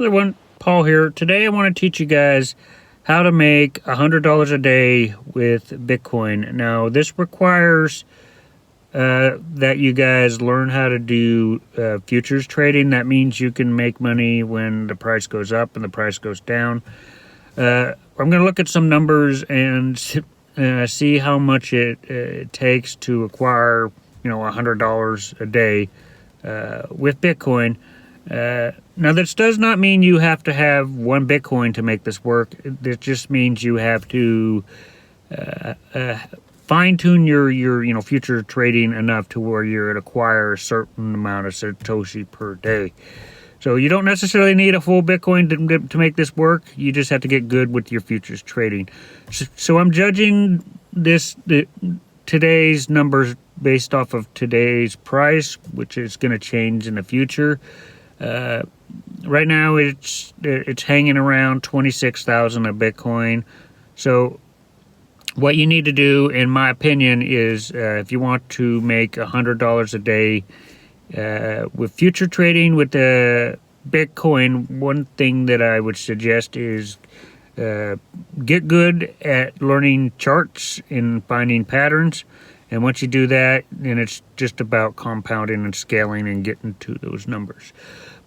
Everyone, Paul here. Today I want to teach you guys how to make $100 a day with Bitcoin. Now this requires that you guys learn how to do futures trading. That means you can make money when the price goes up and the price goes down. I'm going to look at some numbers and see how much it takes to acquire, $100 a day with Bitcoin. Now, this does not mean you have to have one Bitcoin to make this work. It just means you have to fine-tune your future trading enough to where you're to acquire a certain amount of Satoshi per day. So you don't necessarily need a full Bitcoin to make this work. You just have to get good with your futures trading. So I'm judging today's numbers based off of today's price, which is going to change in the future. Right now it's hanging around 26,000 a Bitcoin. So what you need to do, in my opinion, is if you want to make $100 a day with future trading with the Bitcoin, one thing that I would suggest is get good at learning charts and finding patterns. And once you do that, then it's just about compounding and scaling and getting to those numbers.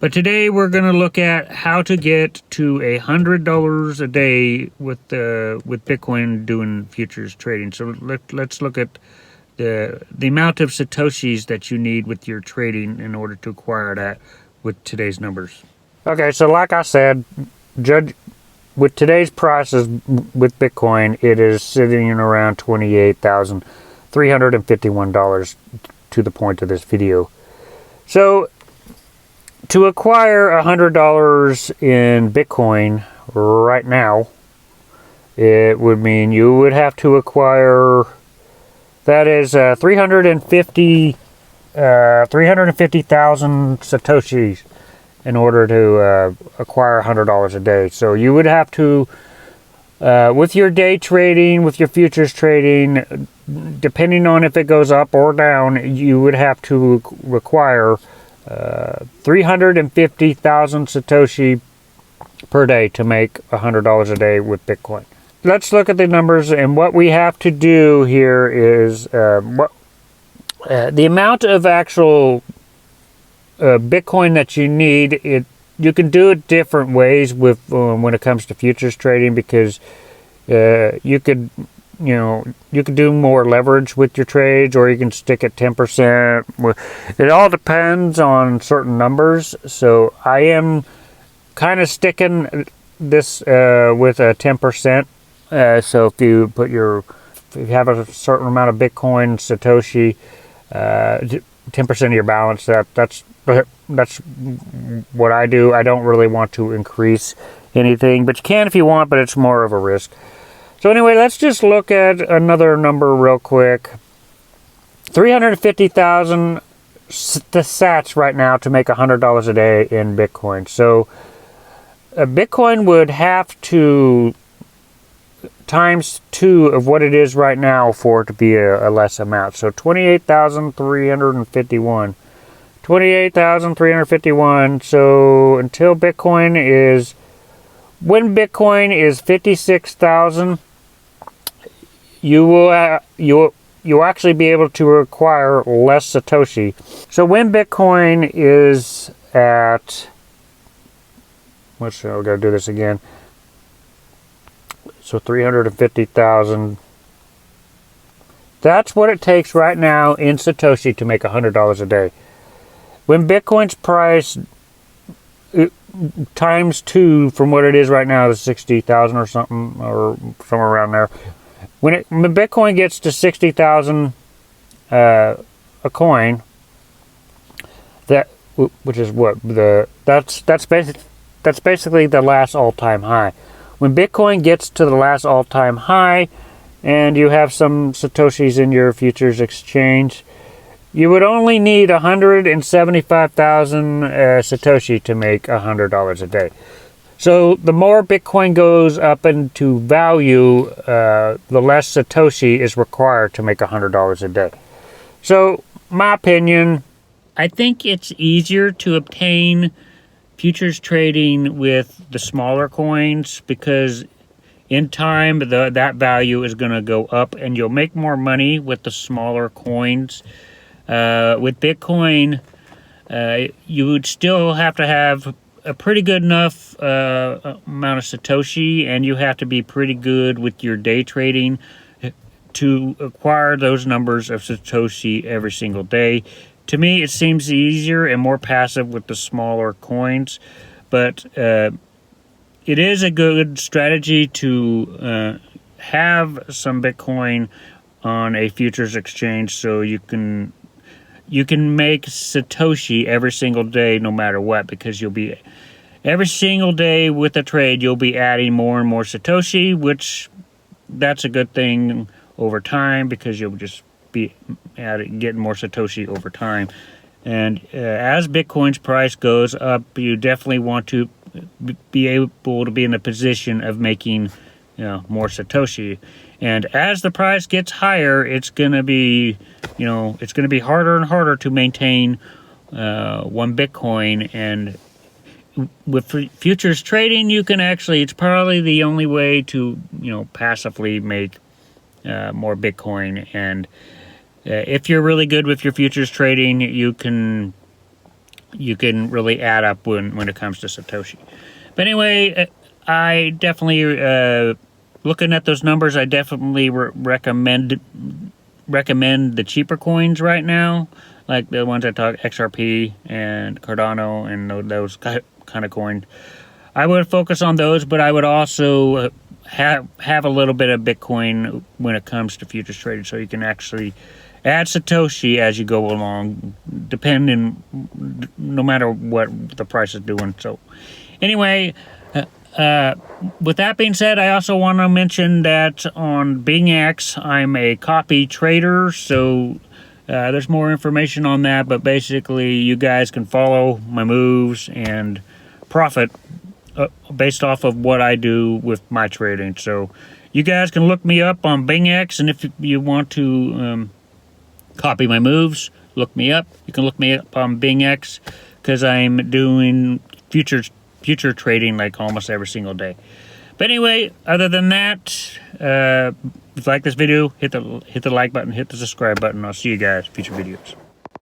But today we're going to look at how to get to $100 a day with Bitcoin doing futures trading. So let's look at the amount of Satoshis that you need with your trading in order to acquire that with today's numbers. Okay, so like I said, judge with today's prices with Bitcoin, it is sitting around $28,351 to the point of this video. So to acquire $100 in Bitcoin right now, it would mean you would have to acquire, that is 350,000 Satoshis in order to acquire $100 a day. So you would have to, with your day trading, with your futures trading, depending on if it goes up or down, you would have to require 350,000 Satoshi per day to make $100 a day with Bitcoin. Let's look at the numbers, and what we have to do here is the amount of actual Bitcoin that you need. You can do it different ways with when it comes to futures trading, because you could do more leverage with your trades, or you can stick at 10%. It all depends on certain numbers. So I am kind of sticking this with a 10%. So if you have a certain amount of Bitcoin, Satoshi, 10% of your balance, that's what I do. I don't really want to increase anything, but you can if you want, but it's more of a risk. So anyway, let's just look at another number real quick. 350,000 the sats right now to make $100 a day in Bitcoin. So Bitcoin would have to times 2 of what it is right now for it to be a less amount. So 28,351. 28,351. So until Bitcoin is, when Bitcoin is 56,000, you'll actually be able to acquire less Satoshi. So when Bitcoin is at, let's see, I've got to do this again. So 350,000. That's what it takes right now in Satoshi to make $100 a day. When Bitcoin's price times 2 from what it is right now is 60,000 or something, or somewhere around there. When Bitcoin gets to 60,000 a coin, which is what that's basically the last all-time high. When Bitcoin gets to the last all-time high, and you have some Satoshis in your futures exchange, you would only need 175,000 Satoshi to make $100 a day. So the more Bitcoin goes up into value, the less Satoshi is required to make $100 a day. So, my opinion, I think it's easier to obtain futures trading with the smaller coins, because in time that value is going to go up and you'll make more money with the smaller coins. With Bitcoin, you would still have to have a pretty good enough amount of Satoshi, and you have to be pretty good with your day trading to acquire those numbers of Satoshi every single day. To me, it seems easier and more passive with the smaller coins, but it is a good strategy to have some Bitcoin on a futures exchange, so you can make Satoshi every single day no matter what, because you'll be every single day with a trade you'll be adding more and more Satoshi, which that's a good thing over time, because you'll just be getting more Satoshi over time. And as Bitcoin's price goes up, you definitely want to be able to be in a position of making more Satoshi. And as the price gets higher, it's going to be harder and harder to maintain 1 Bitcoin. And with futures trading, you can it's probably the only way to passively make more Bitcoin. And if you're really good with your futures trading, you can really add up when it comes to Satoshi. But anyway, I definitely looking at those numbers, I definitely recommend the cheaper coins right now, like the ones I talked, XRP and Cardano and those kind of coins. I would focus on those, but I would also have a little bit of Bitcoin when it comes to futures trading, so you can actually add Satoshi as you go along, depending, no matter what the price is doing. So anyway, with that being said, I also want to mention that on Bingx, I'm a copy trader, so there's more information on that, but basically you guys can follow my moves and profit based off of what I do with my trading. So you guys can look me up on Bingx, and if you want to copy my moves, look me up. You can look me up on Bingx, because I'm doing future trading like almost every single day. But anyway, other than that, if you like this video, hit the like button, hit the subscribe button. I'll see you guys in future videos.